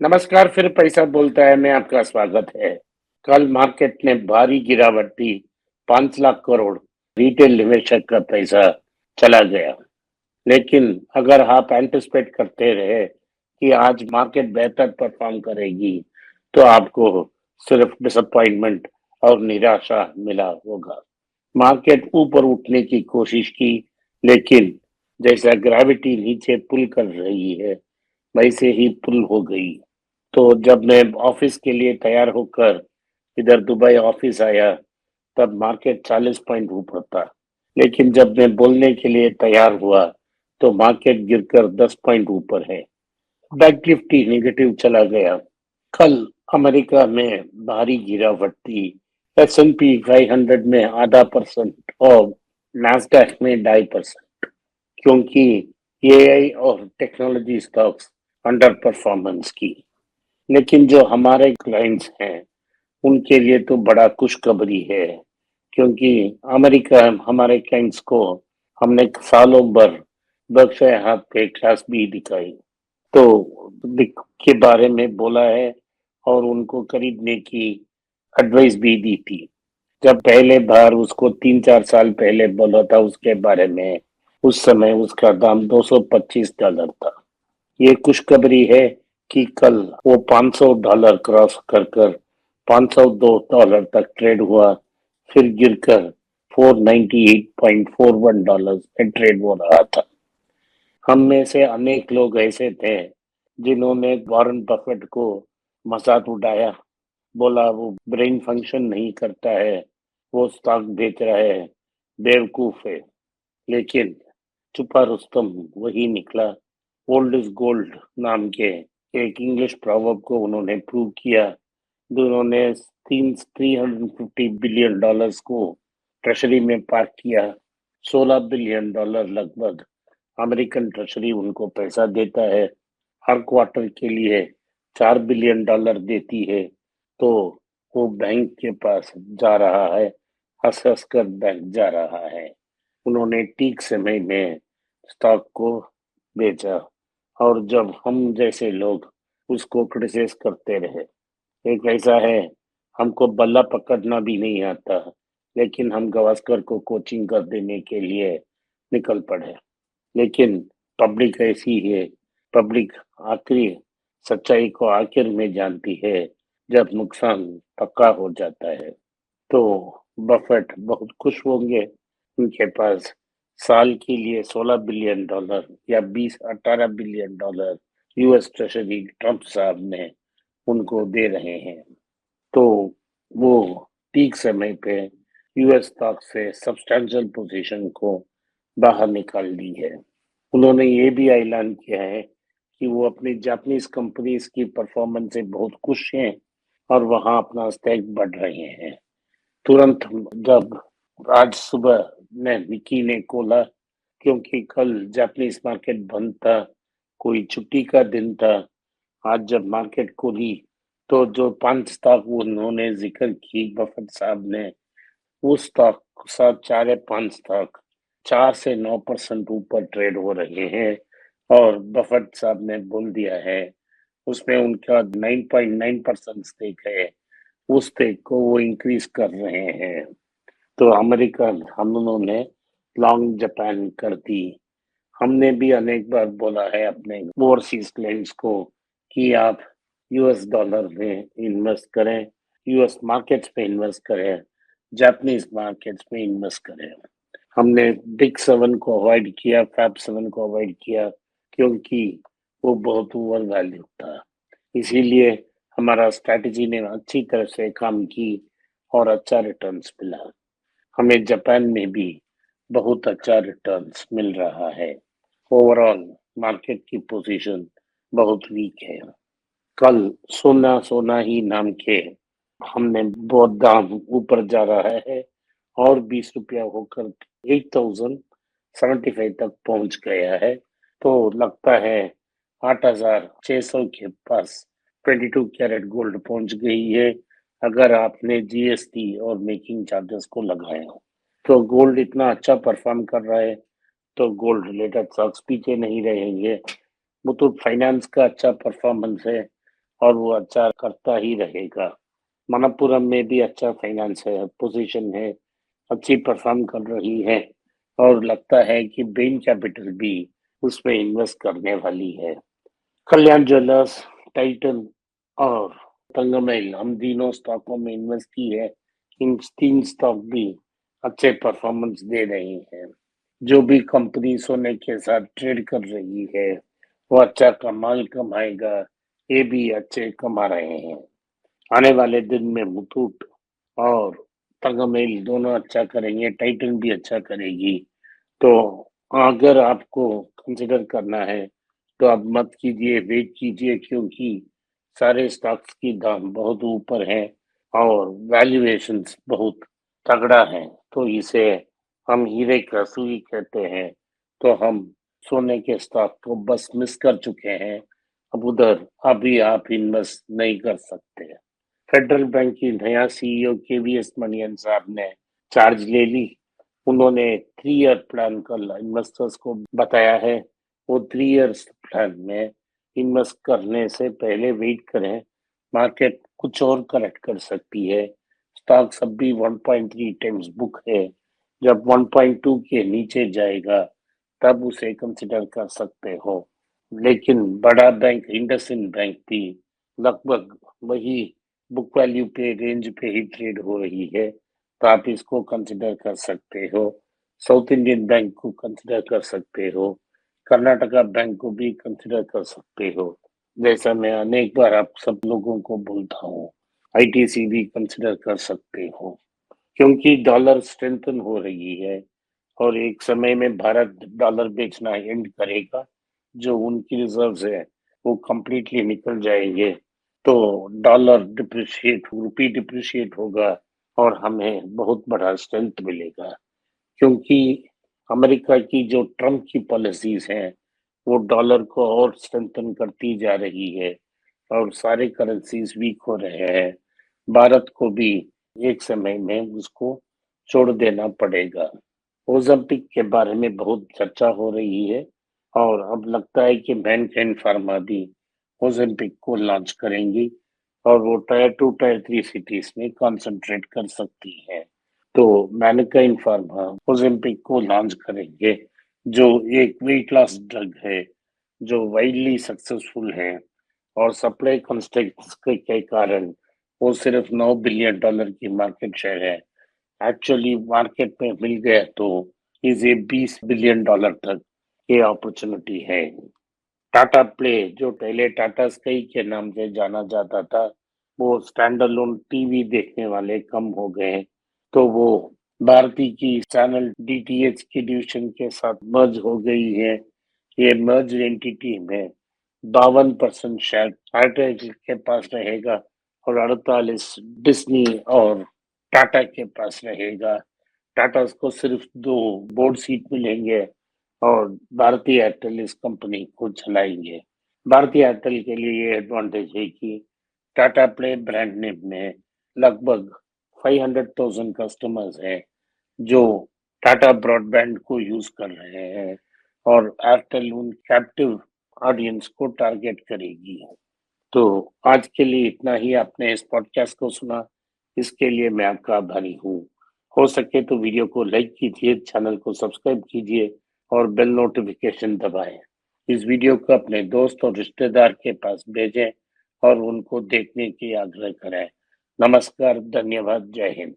नमस्कार, फिर पैसा बोलता है में आपका स्वागत है। कल मार्केट ने भारी गिरावट दी। 5 लाख करोड़ रिटेल निवेशक का पैसा चला गया। लेकिन अगर आप एंटिसिपेट करते रहे कि आज मार्केट बेहतर परफॉर्म करेगी, तो आपको सिर्फ डिसअपॉइंटमेंट और निराशा मिला होगा। मार्केट ऊपर उठने की कोशिश की, लेकिन जैसा ग्रेविटी नीचे पुल कर रही है, वैसे ही पुल हो गई। तो जब मैं ऑफिस के लिए तैयार होकर इधर दुबई ऑफिस आया, तब मार्केट 40 पॉइंट ऊपर था। लेकिन जब मैं बोलने के लिए तैयार हुआ, तो मार्केट गिरकर 10 पॉइंट ऊपर है। बैंक निफ्टी नेगेटिव चला गया। कल अमेरिका में भारी गिरावट थी। S&P 500 में आधा परसेंट और नास्डैक में 2.5%, क्योंकि एआई और टेक्नोलॉजी स्टॉक्स अंडर परफॉर्मेंस की। लेकिन जो हमारे क्लाइंट्स हैं, उनके लिए तो बड़ा खुशखबरी है, क्योंकि अमेरिका हमारे क्लाइंट्स को हमने सालों भर बख्शे हाथ पे क्लास बी दिखाई, तो के बारे में बोला है और उनको खरीदने की एडवाइस भी दी थी। जब पहले बार उसको 3-4 साल पहले बोला था उसके बारे में, उस समय उसका दाम $225 था। ये खुशखबरी है कि कल वो $500 क्रॉस कर कर $502 तक ट्रेड हुआ, फिर गिरकर $498.41 में ट्रेड हो रहा था। हम में से अनेक लोग ऐसे थे जिन्होंने वॉरेन बफेट को मजाक उड़ाया, बोला वो ब्रेन फंक्शन नहीं करता है, वो स्टॉक बेच रहा है, बेवकूफ है। लेकिन छुपा रुस्तम वही निकला। ओल्ड इज गोल्ड नाम के एक इंग्लिश प्रॉवर्ब को उन्होंने प्रूव किया। उन्होंने 350 बिलियन डॉलर्स को ट्रेशरी में पार्क किया। $16 बिलियन लगभग अमेरिकन ट्रेशरी उनको पैसा देता है। हर क्वार्टर के लिए $4 बिलियन देती है। तो वो बैंक के पास जा रहा है, हंस हंस कर बैंक जा रहा है। उन्होंने ठीक समय में स्टॉक को बेचा, और जब हम जैसे लोग उसको क्रिटिसाइज करते रहे। एक ऐसा है, हमको बल्ला पकड़ना भी नहीं आता, लेकिन हम गवास्कर को कोचिंग कर देने के लिए निकल पड़े। लेकिन पब्लिक ऐसी है, पब्लिक आखिरी सच्चाई को आखिर में जानती है, जब नुकसान पक्का हो जाता है। तो बफेट बहुत खुश होंगे। उनके पास साल के लिए $16 बिलियन या 18 बिलियन यूएस ट्रेजरी ट्रम्प साहब ने उनको दे रहे हैं। तो वो पीक समय पे यूएस स्टॉक से सब्सटैंशियल पोजीशन को बाहर निकाल ली है। उन्होंने ये भी ऐलान किया है कि वो अपनी जापानीज कंपनीज की परफॉर्मेंस से बहुत खुश हैं और वहां अपना स्टेक बढ़ रहे हैं। तुरंत जब आज सुबह में निकी ने खोला, क्योंकि कल जापानीज मार्केट बंद था, कोई छुट्टी का दिन था। आज जब मार्केट खुली, तो जो 5 स्टॉक उन्होंने जिक्र की बफेट साहब ने, उस स्टॉक के साथ 4 या 5 स्टॉक 4 से 9% ऊपर ट्रेड हो रहे हैं। और बफेट साहब ने बोल दिया है, उसमें उनका 9.9% स्टेक है, उस स्टेक को वो इंक्रीज कर रहे हैं। तो अमेरिकन हम उन्होंने लॉन्ग जापान कर दी। हमने भी अनेक बार बोला है अपने ओवरसीज क्लाइंट्स को कि आप यूएस डॉलर में इन्वेस्ट करें, यूएस मार्केट्स में इन्वेस्ट करें, जापानीज मार्केट्स में इन्वेस्ट करें। हमने बिग 7 को अवॉइड किया, फैब 7 को अवॉइड किया, क्योंकि वो बहुत ओवर वैल्यू था। इसीलिए हमारा स्ट्रैटेजी ने अच्छी तरह से काम की और अच्छा रिटर्न्स मिला। हमें जापान में भी बहुत अच्छा रिटर्न्स मिल रहा है। ओवरऑल मार्केट की पोजीशन बहुत वीक है। कल सोना सोना ही नाम के हमने बहुत दाम ऊपर जा रहा है और ₹20 होकर 8075 तक पहुंच गया है। तो लगता है 8600 के पास 22 कैरेट गोल्ड पहुंच गई है, अगर आपने जीएसटी और मेकिंग चार्जेस को लगाया हो। तो गोल्ड इतना अच्छा परफॉर्म कर रहा है, तो गोल्ड रिलेटेड स्टॉक्स पीछे नहीं रहेंगे। मुथूट फाइनेंस का अच्छा परफॉर्मेंस है, और वो अच्छा करता ही रहेगा। मनप्पुरम में भी अच्छा फाइनेंस है, पोजीशन है, अच्छी परफॉर्म कर रही है और लगता है कि बेन कैपिटल भी उसमें इन्वेस्ट करने वाली है। कल्याण ज्वेलर्स, टाइटन और तंगमैल, हम तीनों स्टॉकों में इन्वेस्ट की है। इन तीन स्टॉक भी अच्छे परफॉर्मेंस दे रही हैं। जो भी कंपनी सोने के साथ ट्रेड कर रही है वो अच्छा कमाल कमाएगा, ये भी अच्छे कमा रहे हैं। आने वाले दिन में मुथूट और तंगमेल दोनों अच्छा करेंगे, टाइटन भी अच्छा करेगी। तो अगर आपको कंसिडर करना है तो आप मत कीजिए, वेट कीजिए, क्योंकि सारे स्टॉक्स की दाम बहुत ऊपर है और वैल्यूएशंस बहुत तगड़ा है। तो इसे हम हीरे का सुई कहते हैं। तो हम सोने के स्टॉक को बस मिस कर चुके हैं। अब उधर अभी आप इन्वेस्ट नहीं कर सकते। फेडरल बैंक की नया सीईओ केवीएस मणियन साहब ने चार्ज ले ली। उन्होंने 3 ईयर प्लान कल इन्वेस्टर्स को बताया है। वो 3 ईयर्स प्लान में इन्वेस्ट करने से पहले वेट करें, मार्केट कुछ और करेक्ट कर सकती है। स्टॉक्स अब भी 1.3 टाइम्स बुक है। जब 1.2 के नीचे जाएगा तब उसे कंसिडर कर सकते हो। लेकिन बड़ा बैंक इंडसइंड बैंक भी लगभग वही बुक वैल्यू पे रेंज पे ही ट्रेड हो रही है, तो आप इसको कंसिडर कर सकते हो। साउथ इंडियन बैंक को कंसिडर कर सकते हो, कर्नाटका बैंक को भी कंसिडर कर सकते हो। जैसा मैं अनेक बार आप सब लोगों को बोलता हूँ, आईटीसी भी कंसिडर कर सकते हो, क्योंकि डॉलर स्ट्रेंथन हो रही है और एक समय में भारत डॉलर बेचना एंड करेगा। जो उनकी रिजर्व्स है वो कंप्लीटली निकल जाएंगे, तो डॉलर डिप्रिशिएट, रुपी डिप्रिशिएट होगा और हमें बहुत बड़ा स्ट्रेंथ मिलेगा। क्योंकि अमेरिका की जो ट्रम्प की पॉलिसीज हैं वो डॉलर को और स्ट्रेंथन करती जा रही है और सारे करेंसीज वीक हो रहे हैं। भारत को भी एक समय में उसको छोड़ देना पड़ेगा। ओज़ेम्पिक के बारे में बहुत चर्चा हो रही है और अब लगता है कि मैनकाइंड फार्मा भी ओज़ेम्पिक को लॉन्च करेंगी और वो टायर 2 टायर 3 सिटीज में कंसंट्रेट कर सकती है। तो मैनकाइंड फार्मा ओज़ेम्पिक को लॉन्च करेंगे, जो एक वेट लॉस ड्रग है जो वाइडली सक्सेसफुल है और सप्लाई कंस्ट्रेंट्स के कारण वो सिर्फ $9 बिलियन की मार्केट शेयर है। एक्चुअली मार्केट में मिल गया तो इसे $20 बिलियन तक की अपॉर्चुनिटी है। टाटा प्ले, जो पहले टाटा स्काई के नाम से जाना जाता था, वो स्टैंड अलोन टीवी देखने वाले कम हो गए, तो वो भारती की चैनल डीटीएच की डिवीजन के साथ मर्ज हो गई है। ये मर्ज एंटिटी में 52% शेयर एयरटेल के पास रहेगा और 48 डिज्नी और टाटा के पास रहेगा। टाटा को सिर्फ 2 बोर्ड सीट मिलेंगे और भारतीय एयरटेल इस कंपनी को चलाएंगे। भारतीय एयरटेल के लिए ये एडवांटेज है कि टाटा प्ले ब्रांड नेम में लगभग 500,000 कस्टमर्स हैं जो टाटा ब्रॉडबैंड को यूज कर रहे हैं और एयरटेल उन कैप्टिव ऑडियंस को टारगेट करेगी। तो आज के लिए इतना ही। आपने इस पॉडकास्ट को सुना, इसके लिए मैं आपका आभारी हूँ। हो सके तो वीडियो को लाइक कीजिए, चैनल को सब्सक्राइब कीजिए और बेल नोटिफिकेशन दबाएं। इस वीडियो को अपने दोस्त और रिश्तेदार के पास भेजें और उनको देखने की आग्रह करें। नमस्कार, धन्यवाद, जय हिंद।